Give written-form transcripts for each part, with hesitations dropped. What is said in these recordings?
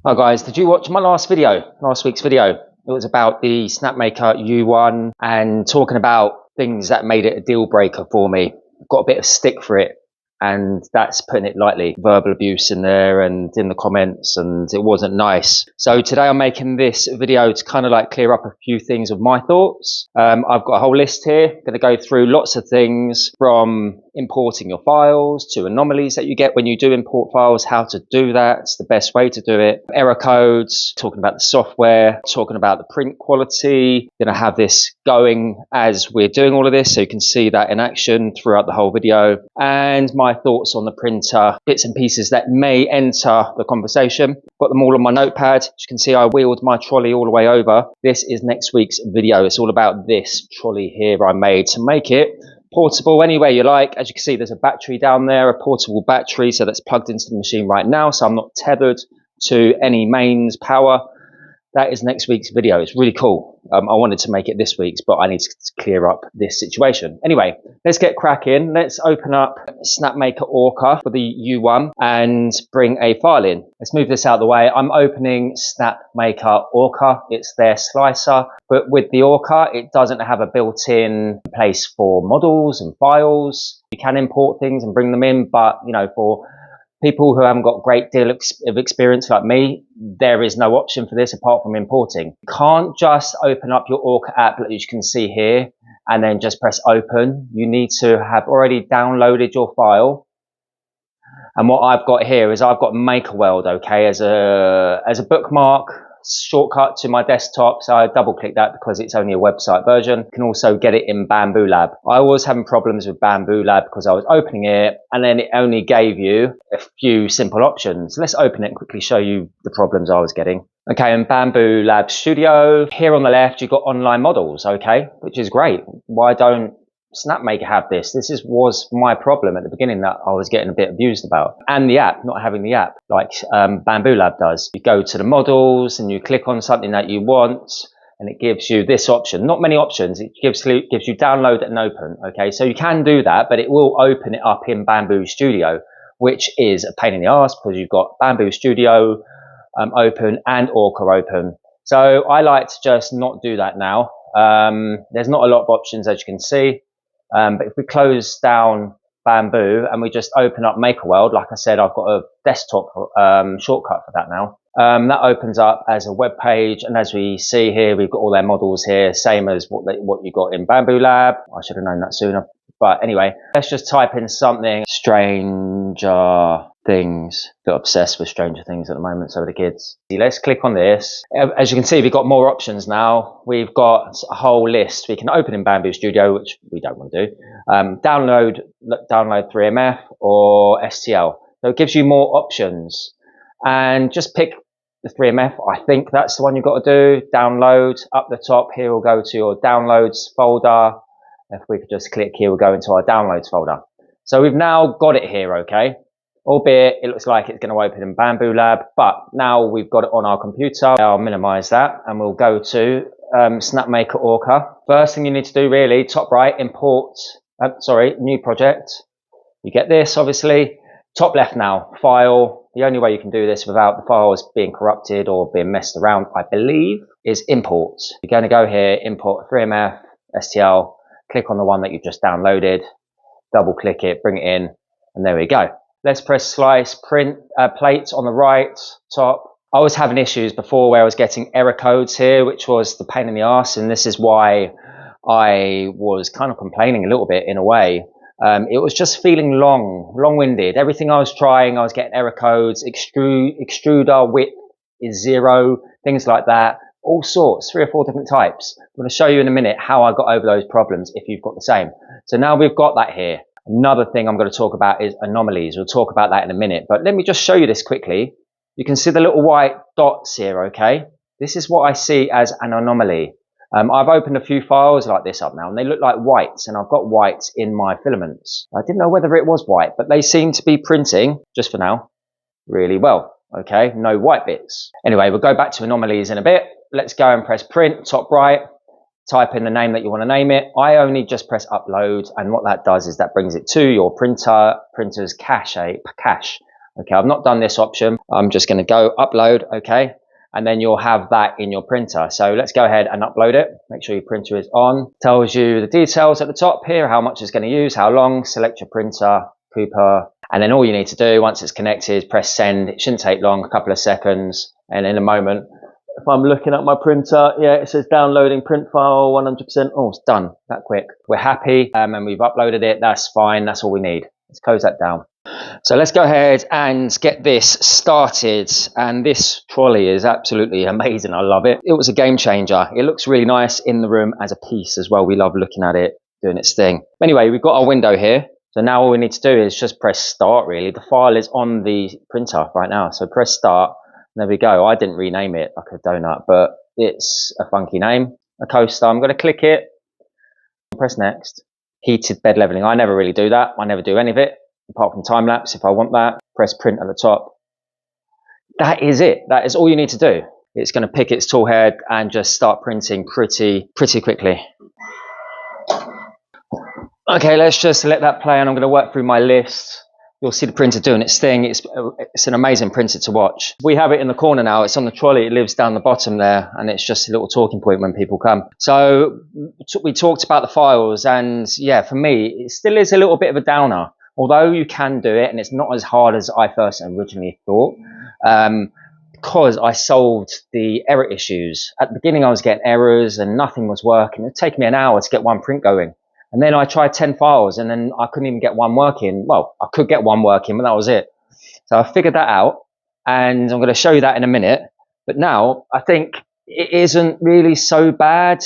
Hi guys, did you watch my last week's video? It was about the Snapmaker U1 and talking about things that made it a deal breaker for me. I've got a bit of stick for it, and that's putting it lightly. Verbal abuse in there and in the comments, and it wasn't nice. So today I'm making this video to kind of like clear up a few things of my thoughts. I've got a whole list here. I'm going to go through lots of things from importing your files to anomalies that you get when you do import files, how to do that, it's the best way to do it, error codes, talking about the software, talking about the print quality. Going to have this going as we're doing all of this so you can see that in action throughout the whole video, and my thoughts on the printer, bits and pieces that may enter the conversation. Got them all on my notepad. As you can see, I wheeled my trolley all the way over. This is next week's video. It's all about this trolley here I made to make it portable anywhere you like. As you can see, there's a battery down there, a portable battery, so that's plugged into the machine right now, so I'm not tethered to any mains power. That is next week's video. It's really cool. I wanted to make it this week's, but I need to clear up this situation. Anyway, let's get cracking. Let's open up Snapmaker Orca for the U1 and bring a file in. Let's move this out of the way. I'm opening Snapmaker Orca. It's their slicer, but with the Orca, it doesn't have a built-in place for models and files. You can import things and bring them in, but you know, for people who haven't got a great deal of experience like me, there is no option for this apart from importing. You can't just open up your Orca app, as you can see here, and then just press open. You need to have already downloaded your file. And what I've got here is I've got MakerWorld, okay, as a bookmark shortcut to my desktop, so I double click that because it's only a website version. You can also get it in Bamboo Lab. I was having problems with Bamboo Lab because I was opening it and then it only gave you a few simple options. Let's open it and quickly show you the problems I was getting. Okay, in Bamboo Lab Studio, here on the left you've got online models, okay, which is great. Why don't Snapmaker have this? This was my problem at the beginning that I was getting a bit abused about. And the app, not having the app like Bamboo Lab does. You go to the models and you click on something that you want and it gives you this option. Not many options. It gives you download and open. Okay, so you can do that, but it will open it up in Bamboo Studio, which is a pain in the ass because you've got Bamboo Studio open and Orca open. So I like to just not do that now. There's not a lot of options, as you can see. But if we close down Bamboo and we just open up MakerWorld, like I said, I've got a desktop shortcut for that now. That opens up as a web page, and as we see here, we've got all their models here, same as what you got in Bamboo Lab. I should have known that sooner. But anyway, let's just type in something. Stranger Things. Got obsessed with Stranger Things at the moment, so are the kids. Let's click on this. As you can see, we've got more options now. We've got a whole list. We can open in Bamboo Studio, which we don't want to do. Download 3MF or STL. So it gives you more options. And just pick the 3MF. I think that's the one you've got to do. Download up the top here. We'll go to your downloads folder. If we could just click here, we'll go into our downloads folder. So we've now got it here, okay? Albeit it looks like it's going to open in Bamboo Lab, but now we've got it on our computer. I'll minimize that and we'll go to Snapmaker Orca. First thing you need to do really, top right, import, new project. You get this obviously. Top left now, file. The only way you can do this without the files being corrupted or being messed around, I believe, is import. You're going to go here, import 3MF, STL, click on the one that you've just downloaded, double click it, bring it in, and there we go. Let's press slice, print, plate on the right, top. I was having issues before where I was getting error codes here, which was the pain in the arse, and this is why I was kind of complaining a little bit in a way. It was just feeling long-winded. Everything I was trying, I was getting error codes, extruder width is 0, things like that. All sorts, 3 or 4 different types. I'm going to show you in a minute how I got over those problems if you've got the same. So now we've got that here. Another thing I'm going to talk about is anomalies. We'll talk about that in a minute, but let me just show you this quickly. You can see the little white dots here, okay? This is what I see as an anomaly. I've opened a few files like this up now, and they look like whites, and I've got whites in my filaments. I didn't know whether it was white, but they seem to be printing, just for now, really well, okay? No white bits. Anyway, we'll go back to anomalies in a bit. Let's go and press print, top right. Type in the name that you want to name it. I only just press upload, and what that does is that brings it to your printer's cache. Okay, I've not done this option. I'm just going to go upload, okay, and then you'll have that in your printer. So let's go ahead and upload it. Make sure your printer is on. Tells you the details at the top here, how much it's going to use, how long, select your printer, Cooper, and then all you need to do once it's connected, press send. It shouldn't take long, a couple of seconds, and in a moment, if I'm looking at my printer, yeah, it says downloading print file 100%. Oh, it's done that quick. We're happy, and we've uploaded it. That's fine. That's all we need. Let's close that down. So let's go ahead and get this started. And this trolley is absolutely amazing. I love it. It was a game changer. It looks really nice in the room as a piece as well. We love looking at it doing its thing. Anyway, we've got our window here. So now all we need to do is just press start, really. The file is on the printer right now. So press start. There we go. I didn't rename it like a donut, but it's a funky name. A coaster. I'm going to click it. Press next. Heated bed leveling. I never really do that. I never do any of it, apart from time lapse. If I want that, press print at the top. That is it. That is all you need to do. It's going to pick its tool head and just start printing pretty quickly. Okay, let's just let that play, and I'm going to work through my list. You'll see the printer doing its thing. It's an amazing printer to watch. We have it in the corner now. It's on the trolley. It lives down the bottom there, and it's just a little talking point when people come. So we talked about the files, and yeah, for me, it still is a little bit of a downer. Although you can do it, and it's not as hard as I first originally thought, because I solved the error issues. At the beginning, I was getting errors, and nothing was working. It would take me an hour to get one print going. And then I tried 10 files, and then I couldn't even get one working. Well, I could get one working, but that was it. So I figured that out, and I'm going to show you that in a minute. But now I think it isn't really so bad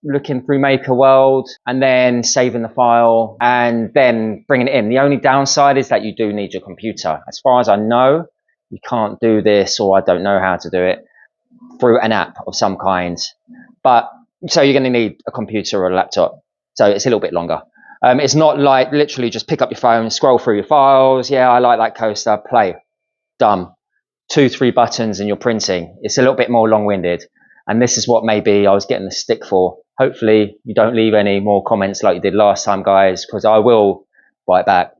looking through Maker World and then saving the file and then bringing it in. The only downside is that you do need your computer. As far as I know, you can't do this, or I don't know how to do it, through an app of some kind. But so you're going to need a computer or a laptop. So it's a little bit longer. It's not like literally just pick up your phone, scroll through your files. Yeah, I like that coaster. Play. Done. 2-3 buttons and you're printing. It's a little bit more long-winded. And this is what maybe I was getting the stick for. Hopefully you don't leave any more comments like you did last time, guys, because I will bite back.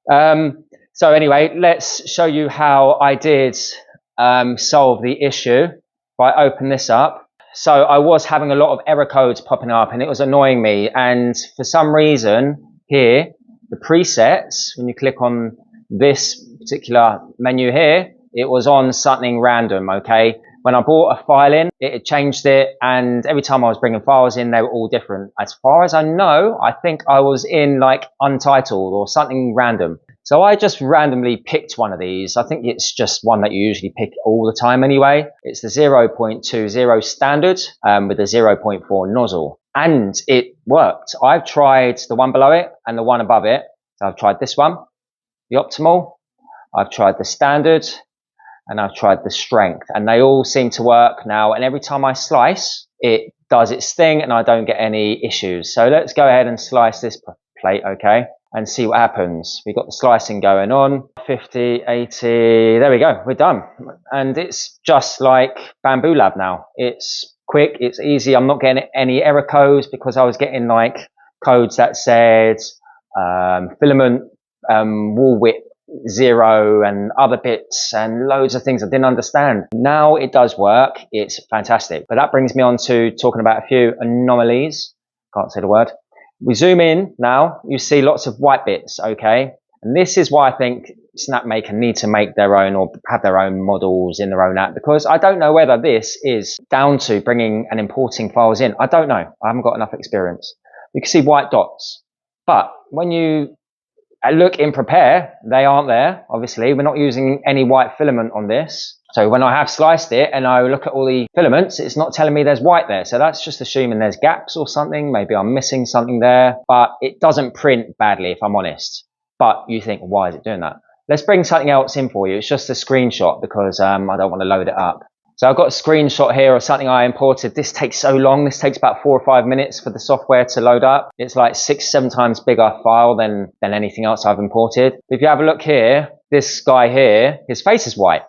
So anyway, let's show you how I did solve the issue. If I open this up. So I was having a lot of error codes popping up, and it was annoying me. And for some reason here, the presets, when you click on this particular menu here, it was on something random, okay? When I brought a file in, it had changed it, and every time I was bringing files in, they were all different. As far as I know, I think I was in like untitled or something random. So I just randomly picked one of these. I think it's just one that you usually pick all the time anyway. It's the 0.20 standard with a 0.4 nozzle. And it worked. I've tried the one below it and the one above it. So I've tried this one, the optimal. I've tried the standard, and I've tried the strength. And they all seem to work now. And every time I slice, it does its thing and I don't get any issues. So let's go ahead and slice this plate, okay? And see what happens. We've got the slicing going on. 50, 80, there we go, we're done. And it's just like Bamboo Lab now. It's quick, it's easy. I'm not getting any error codes because I was getting like codes that said filament wall width 0 and other bits and loads of things I didn't understand. Now it does work, it's fantastic. But that brings me on to talking about a few anomalies. Can't say the word. We zoom in now, you see lots of white bits, okay? And this is why I think Snapmaker need to make their own or have their own models in their own app, because I don't know whether this is down to bringing and importing files in. I don't know. I haven't got enough experience. You can see white dots. But when you look in Prepare, they aren't there, obviously. We're not using any white filament on this. So when I have sliced it and I look at all the filaments, it's not telling me there's white there. So that's just assuming there's gaps or something. Maybe I'm missing something there, but it doesn't print badly if I'm honest. But you think, why is it doing that? Let's bring something else in for you. It's just a screenshot because I don't want to load it up. So I've got a screenshot here of something I imported. This takes so long. This takes about 4 or 5 minutes for the software to load up. It's like 6-7 times bigger file than anything else I've imported. If you have a look here, this guy here, his face is white.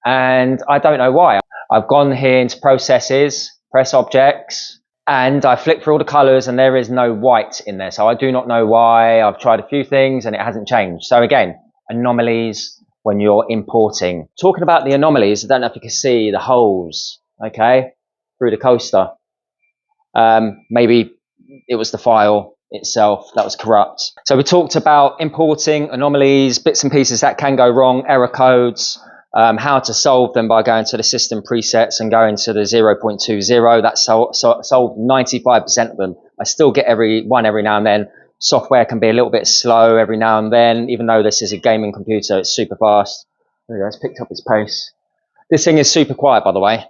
And I don't know why. I've gone here into processes, press objects, and I flick through all the colors and there is no white in there. So I do not know why. I've tried a few things and it hasn't changed. So again, anomalies, when you're importing. Talking about the anomalies, I don't know if you can see the holes, okay, through the coaster. Maybe it was the file itself that was corrupt. So we talked about importing anomalies, bits and pieces that can go wrong, error codes, how to solve them by going to the system presets and going to the 0.20. That solved 95% of them. I still get every now and then. Software can be a little bit slow every now and then, even though this is a gaming computer, it's super fast. There we go, it's picked up its pace. This thing is super quiet, by the way.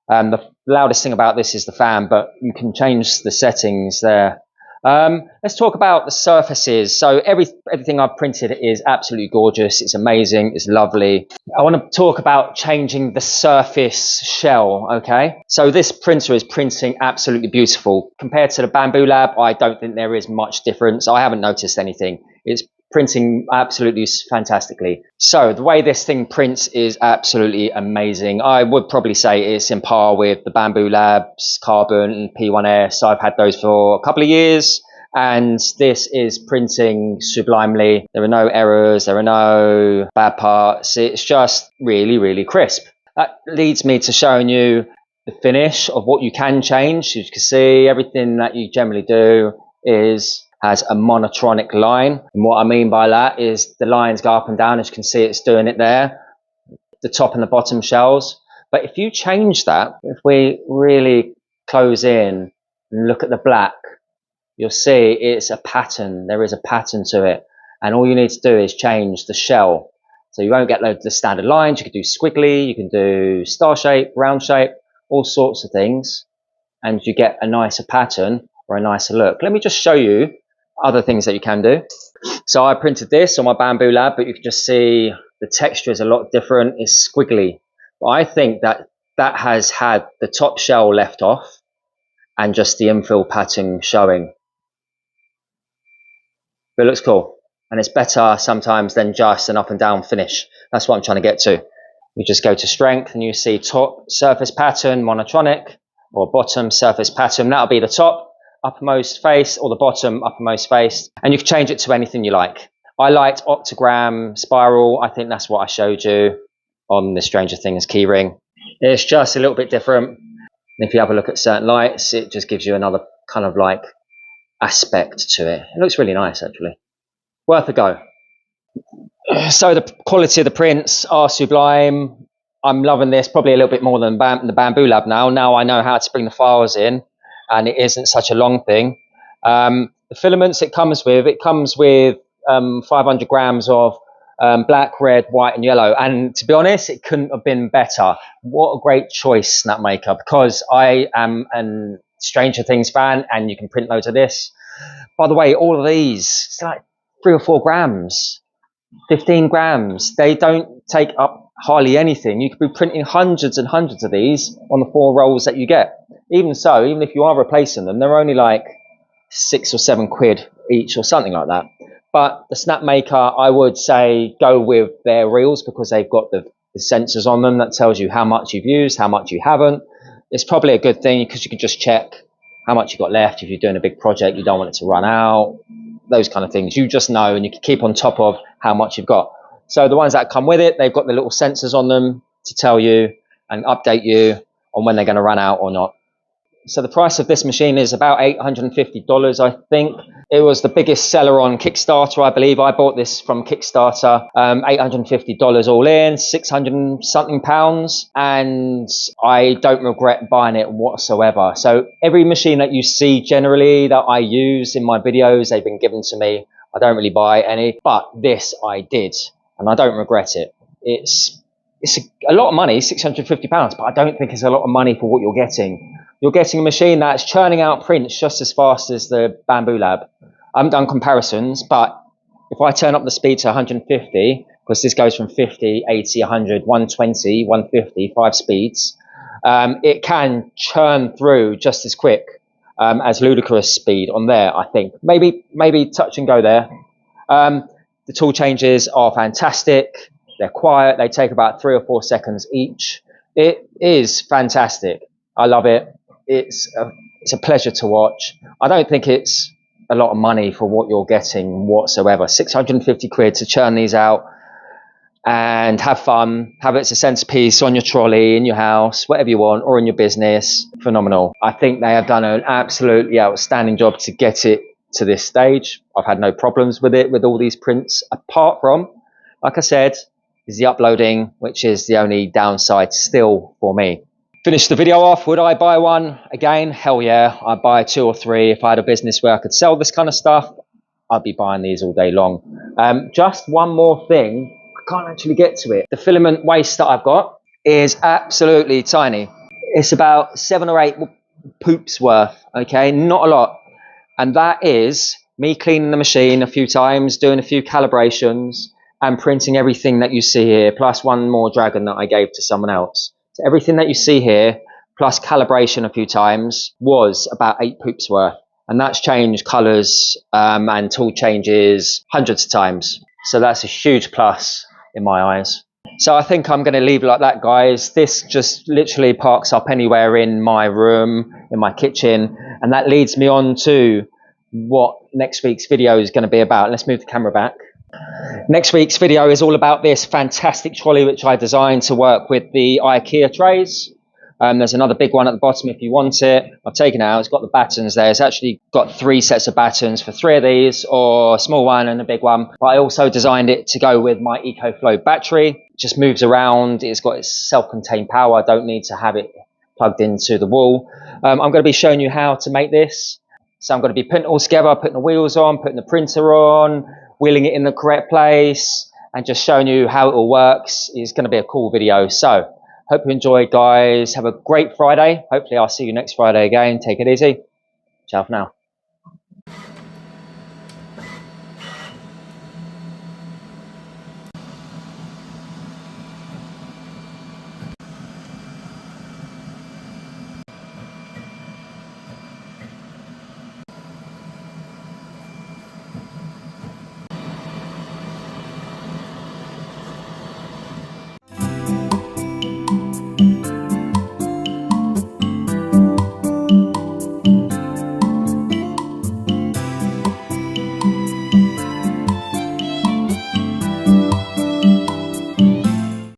The loudest thing about this is the fan, but you can change the settings there. Let's talk about the surfaces. So everything I've printed is absolutely gorgeous. It's amazing. It's lovely. I want to talk about changing the surface shell. Okay. So this printer is printing absolutely beautiful. Compared to the Bamboo Lab, I don't think there is much difference. I haven't noticed anything. It's printing absolutely fantastically. So the way this thing prints is absolutely amazing. I would probably say it's in par with the Bamboo Labs Carbon and P1S. I've had those for a couple of years and this is printing sublimely. There are no errors, there are no bad parts. It's just really, really crisp. That leads me to showing you the finish of what you can change. As you can see, everything that you generally do has a monotronic line, and what I mean by that is the lines go up and down. As you can see, it's doing it there, the top and the bottom shells. But if you change that, if we really close in and look at the black, you'll see it's a pattern. There is a pattern to it, and all you need to do is change the shell. So you won't get the standard lines. You can do squiggly, you can do star shape, round shape, all sorts of things, and you get a nicer pattern or a nicer look. Let me just show you other things that you can do. So I printed this on my Bamboo Lab, but you can just see the texture is a lot different. It's squiggly. But I think that has had the top shell left off and just the infill pattern showing. But it looks cool. And it's better sometimes than just an up and down finish. That's what I'm trying to get to. You just go to strength and you see top surface pattern, monotronic, or bottom surface pattern. That'll be the top uppermost face or the bottom uppermost face, and you can change it to anything you like. I liked octagram, spiral. I think that's what I showed you on the Stranger Things keyring. It's just a little bit different. And if you have a look at certain lights, it just gives you another kind of like aspect to it. It looks really nice, actually. Worth a go. So the quality of the prints are sublime. I'm loving this probably a little bit more than the Bamboo Lab now. Now I know how to bring the files in, and it isn't such a long thing. The filaments it comes with 500 grams of black, red, white and yellow, and to be honest, it couldn't have been better. What a great choice, Snapmaker, because I am a Stranger Things fan and you can print loads of this. By the way, all of these, it's like 3 or 4 grams, 15 grams. They don't take up hardly anything. You could be printing hundreds and hundreds of these on the 4 rolls that you get. Even so, even if you are replacing them, they're only like 6 or 7 quid each or something like that. But the Snapmaker, I would say go with their reels because they've got the sensors on them that tells you how much you've used, how much you haven't. It's probably a good thing because you can just check how much you've got left. If you're doing a big project, you don't want it to run out, those kind of things. You just know, and you can keep on top of how much you've got. So the ones that come with it, they've got the little sensors on them to tell you and update you on when they're going to run out or not. So the price of this machine is about $850, I think. It was the biggest seller on Kickstarter, I believe. I bought this from Kickstarter, $850 all in, 600 something pounds, and I don't regret buying it whatsoever. So every machine that you see generally that I use in my videos, they've been given to me. I don't really buy any, but this I did, and I don't regret it. It's a lot of money, £650, but I don't think it's a lot of money for what you're getting. You're getting a machine that's churning out prints just as fast as the Bamboo Lab. I haven't done comparisons, but if I turn up the speed to 150, because this goes from 50, 80, 100, 120, 150, 5 speeds, it can churn through just as quick as ludicrous speed on there, I think. Maybe touch and go there. The tool changes are fantastic. They're quiet. They take about 3 or 4 seconds each. It is fantastic. I love it. It's a pleasure to watch. I don't think it's a lot of money for what you're getting whatsoever. 650 quid to churn these out. and have fun. Have it as a centerpiece on your trolley, in your house, whatever you want, or in your business. Phenomenal. I think they have done an absolutely outstanding job to get it to this stage. I've had no problems with it, with all these prints, apart from, like I said, is the uploading, which is the only downside still for me. Finish the video off. Would I buy one? Again, hell yeah. I'd buy 2 or 3. If I had a business where I could sell this kind of stuff, I'd be buying these all day long. Just one more thing. I can't actually get to it. The filament waste that I've got is absolutely tiny. It's about 7 or 8 poops worth, okay? Not a lot. And that is me cleaning the machine a few times, doing a few calibrations, and printing everything that you see here, plus one more dragon that I gave to someone else. So everything that you see here, plus calibration a few times, was about 8 poops worth. And that's changed colours and tool changes hundreds of times. So that's a huge plus in my eyes. So I think I'm going to leave it like that, guys. This just literally parks up anywhere in my room, in my kitchen. And that leads me on to what next week's video is going to be about. Let's move the camera back. Next week's video is all about this fantastic trolley which I designed to work with the IKEA trays. There's another big one at the bottom if you want it. I've taken it out. It's got the battens there. It's actually got 3 sets of battens for 3 of these, or a small one and a big one. But I also designed it to go with my EcoFlow battery. It just moves around. It's got its self-contained power. I don't need to have it plugged into the wall. I'm going to be showing you how to make this. So I'm going to be putting it all together, putting the wheels on, putting the printer on, wheeling it in the correct place, and just showing you how it all works. It's going to be a cool video. So hope you enjoyed, guys. Have a great Friday. Hopefully I'll see you next Friday again. Take it easy. Ciao for now.